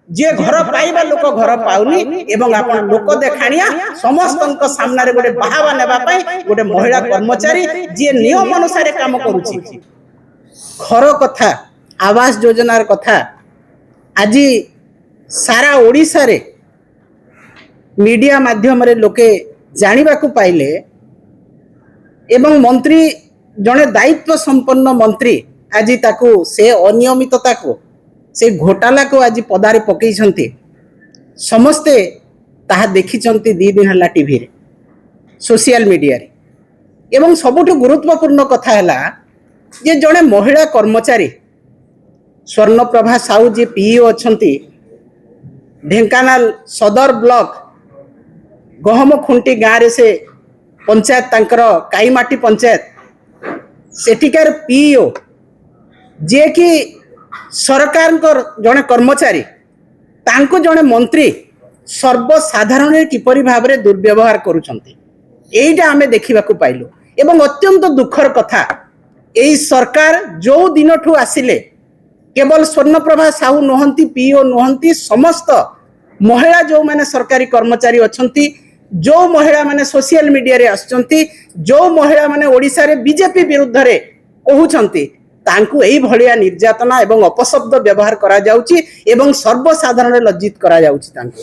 जे घर पाइबा लोक घर पाउनी एवं आपण लोक देखाणिया समस्त सामने गोटे बाहावा नेबा पई गोटे महिला कर्मचारी जे नियम अनुसार काम करूची घर कथा आवास योजनार कथा आज सारा ओडिसा रे मीडिया माध्यम रे लोके जानिबा को पाइले एवं मंत्री जड़े दायित्व संपन्न मंत्री आज ताकू से अनियमितता को से घोटाला को आज पदारे पकई समस्ते ताहा देखी दी दिन है टीवी रे सोशल मीडिया रे एवं सबुठ गुरुत्वपूर्ण कथा है जे जड़े महिला कर्मचारी स्वर्णप्रभा साहू जी पीओ अच्छी ढेंकानाल सदर ब्लॉक गहम खुंटी गाँव रे से पंचायत तांकर काईमाटी पंचायत सेठिकार पीओ जे कि सरकार जड़े कर्मचारी तांको जड़े मंत्री सर्वसाधारण किपरि भाव में दुर्व्यवहार करुँचा आमे देखा पाइलु एवं अत्यंत दुखर कथा यही सरकार जो दिन ठू आसिले केवल स्वर्णप्रभा साहू नुहंती पीओ नुहंती समस्त महिला जो माने सरकारी कर्मचारी अछंती जो महिला माने सोशल मीडिया रे आछंती जो महिला माने ओडिसा रे बीजेपी विरुद्ध रे कहउछंती तांकु एई भलिया निर्यातना एवं अपशब्द व्यवहार करा जाउची एवं सर्वसाधारण लज्जित करा जाउची तांकु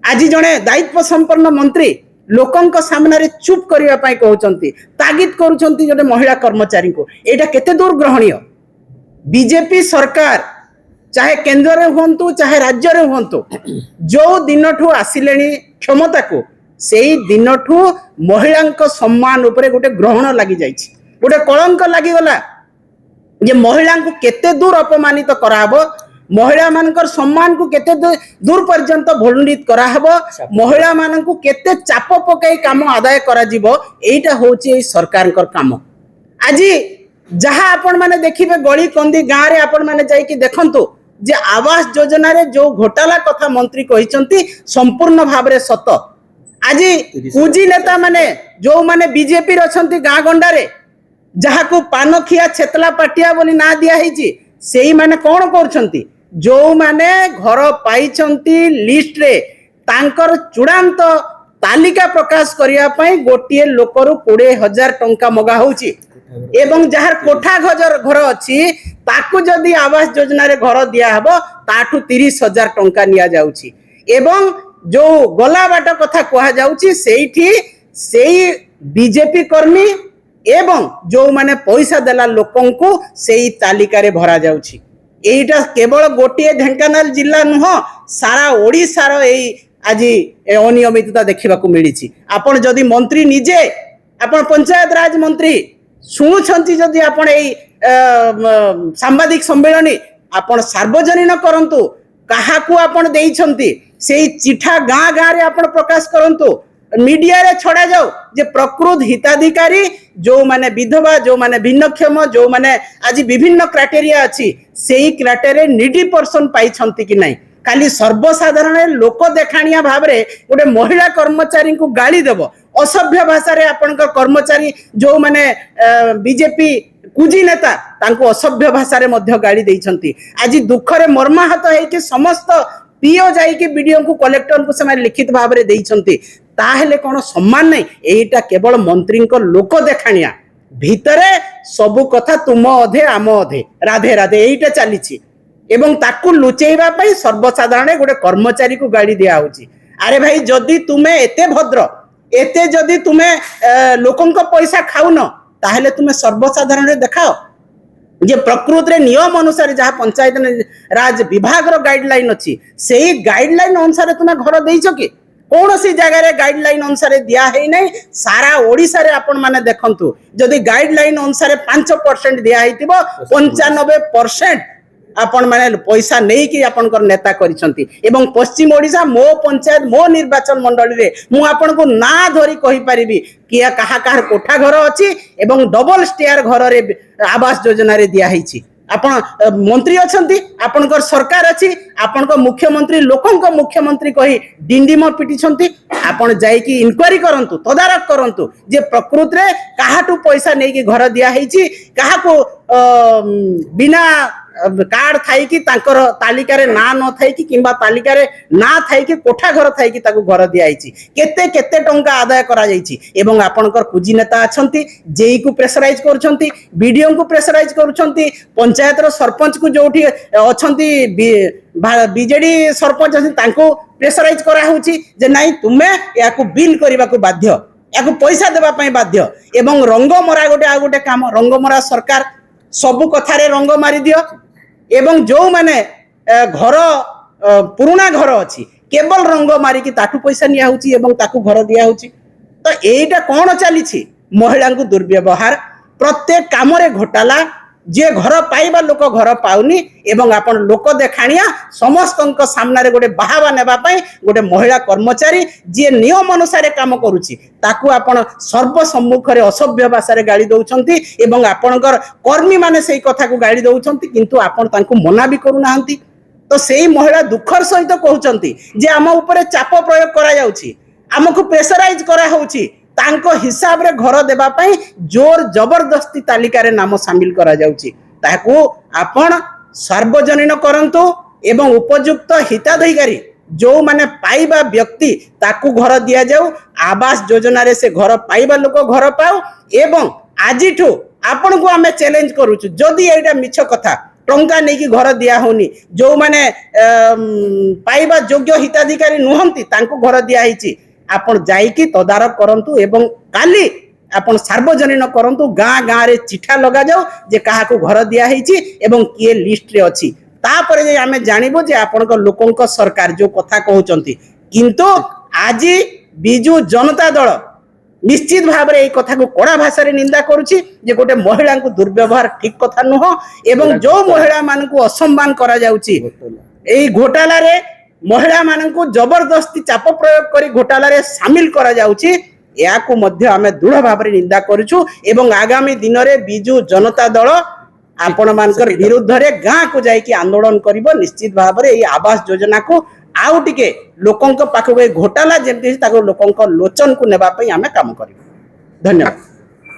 आज जणे दायित्व संपन्न मंत्री लोकंक सामने रे चुप करिया पई कहउछंती तागिद करूछंती जने महिला कर्मचारी को एटा केते दूर ग्रहणीय बीजेपी सरकार चाहे केंद्र रे हुंतु चाहे राज्य रे हुंतु जो दिन ठू आसिलेनी क्षमता को सेई दिन ठू महिला सम्मान उपरे गोटे ग्रहण लगी जाइछि गोटे कलंक लगी गला जे महिला को केते दूर अपमानित कराहबो महिला मानकर सम्मान को केते दूर पर्यंत भोलुंडित कराहबो महिला मान को केते चाप पकाई काम आदाय करा जिवो एटा होची ए सरकार कर काम आज जहाँ आपण माने देखिबे गली कंदी गाँव रे आपण माने जाई कि देखंतु जे आवास योजना रे जो घोटाला कथा मंत्री कहिसंती संपूर्ण भाव रे सत आज कुजी नेता माने जो माने बीजेपी रछंती गाँ गंडा रे जहाँ को पानखिया छेतला पाटिया बोली ना दिया है से माने कौन कर जो माने घर पाइछंती लिस्ट रे तांकर चूड़ांत तालिका प्रकाश करिया पई गोटिए लोकर 20,000 टंका मगा होची एवं जहार कोठा घर अच्छी ताकू जदि आवास योजना रे घर दिया हबो ताठू 30,000 टंका निया जाउची एवं जो गला बाट कथा कहा जाउची सेठी सेई बीजेपी कर्मी एवं जो माने पैसा देला लोकन को सेई तालिका रे भरा जाउची एटा केवल गोटे ढेंकानाल जिला नुह सारा ओडिसा रो एई आज अनियमितता देखा मिली आपण जदि मंत्री निजे आपण पंचायत राज मंत्री शुणुछंती जदि आपण एई सांबादिक सम्मेलन आपण सार्वजनीन करंतु काहाकू आपण देइछंती सेई चिठा गाँ गाँ रे आपण प्रकाश करंतु मीडिया रे छड़ा जाओ जे प्रकृत हिताधिकारी जो माने विधवा जो माने भिन्नक्षम जो माने आज विभिन्न क्राइटेरिया अछि सेई क्राइटेरिया नीडी पर्सन पाइछंती कि नहीं खाली सर्वसाधारण लोक देखाणिया भाव रे गोटे महिला कर्मचारी को गाली देव असभ्य भाषा रे आपण कर्मचारी जो माने बीजेपी कुजी नेता तांको असभ्य भाषा रे मध्य गाली देइछंती आज दुख रे मर्माहत है कि समस्त पीओ जाइए वीडियो को कलेक्टर को से लिखित भाव में देइछंती ताहेले कोन सम्मान नहीं एटा केवल मंत्री को लोक देखाणिया भितरे सबु कथा तुम अधे आम अधे राधे राधे एटा चली एवं ताकू लुचेइबा पई सर्वसाधारण गोटे कर्मचारी को गाड़ी दिया होची अरे भाई जदि तुमे एते भद्र एते जदि तुमे लोकन को पैसा खाउन ताहेले तुमे सर्वसाधारण देखाओ जे प्रकृत रे नियम अनुसार जहाँ पंचायत राज विभाग रो गाइडलाइन अच्छी से गाइडलाइन अनुसार तुम्हें घर देइछ कि कौन सी जगह रे गाइडलाइन अनुसार दिया है नहीं सारा ओडिसा रे आपण माने देखंतु जदि गाइडलाइन अनुसार 5% दिया हैतिबो 95% आपण माने पैसा नहीं कि आपण कर नेता करिसंती एवं पश्चिम ओडिसा मो पंचायत मो निर्वाचन मंडली रे मु आपण को ना धरी कहि परिबी किया कहा कहार कोठा घर अछि एवं डबल स्टेयर घर रे आवास योजना रे दिया हैछि आपण मंत्री अछंती आपण कर सरकार अछि आपण को मुख्यमंत्री लोकन को मुख्यमंत्री कहि डिंडीम पिटिछंती आपण जाई कि इंक्वायरी करंतु तदारक करंतु जे प्रकृत रे काहाटू पैसा नै कि घर दिया हैछि काहा को बिना कार्ड थाई कि तांकर तालिकारे ना न थाई कि किंबा तालिकारे ना थाई कि कोठा घर थाई कि ताकू घर दिया जाइछि केते केते टंका आदाय करा जाइछि एवं आपनकर कुजी नेता अछंती जेई को प्रेशराइज करूछंती बीडीओ को प्रेशराइज करूछंती पंचायत रो सरपंच को जोठी अछंती बीजेडी सरपंच अछंती तांको प्रेशराइज करा होछि जे नाही तुमे याकू बिल करबा को बाध्य याकू पैसा देबा पई बाध्य एवं रंग मरा गोटे आ गोटे काम रंग मरा सरकार सबु कथारे रंग मारी दियो एवं जो माने घर पुराना घर अछि केवल रंग मारी कि ताटू पैसा निया होछि एवं ताकू घर दिया होछि तो एटा कोन चली छी महिला को दुर्व्यवहार प्रत्येक काम रे घोटाला जे घर पाइबा लोक घर पाउनी एवं आपण लोक देखाणिया समस्त सामने गोटे बाहावा नेबा पई गोटे महिला कर्मचारी जे नियम अनुसार काम करूची ताकू आपण सर्व सम्मुख रे असभ्य भाषा रे गाली दउछंती एवं आपणकर कर्मी माने सेही कथा को गाली दउछंती किंतु आपण तांको मना भी करू नाहंती तो सेही महिला दुखर सहित कहउछंती जे आम ऊपर चाप प्रयोग करा जाउची हमकु प्रेशराइज करा होउची तांको हिसाब रे घर देबा पई जोर जबरदस्ती तालिका रे नाम शामिल करा जाउची ताकू आपण सार्वजनीन करंतु एवं उपयुक्त हिताधिकारी जो माने पाइबा व्यक्ति ताकू घर दिया जाऊ आवास योजना रे से घर पाइबा लोक घर पाऊ एवं आजिठू आपण को हमें चैलेंज करूछु जदी एटा मिछ कथा टंका नहीं कि घर दिया होनी जो माने पाइबा योग्य हिताधिकारी नुहंती तांको घर दिया हिची आपण जाइकी तदारक करंतु एवं काली आपण सार्वजनीन करंतु गाँ गाँ रे चिठा लगा जाऊ जे काहा को घर दिया हिची एवं किए लिस्ट रे अछि तापर जे आमे जानिबो जे आपनक लोकंक सरकार जो कथा कहउचंती किंतु आज बिजु जनता दल निश्चित भाव रे ए कथा को कड़ा भाषा रे निंदा करूची जे गोटे महिला को दुर्व्यवहार ठीक कथा नुह एवं जो महिला मान को असम्मान करा जाउची एई घोटाला रे महिला मान को जबरदस्ती चाप प्रयोग करी घोटाला रे शामिल करा जाउची याकू मध्य आमे दृढ़ भाव रे निंदा करूछु एवं आगामी दिन रे बिजु जनता दल आपण मानकर विरुद्ध रे गाँ को जाई कि आंदोलन करिवो निश्चित भाव रे ए आवास योजना को आउ टिके लोकंक पाखो घोटाला जेमति ताको लोकंक लोचन को नेबा पई आमे काम करिवो धन्यवाद।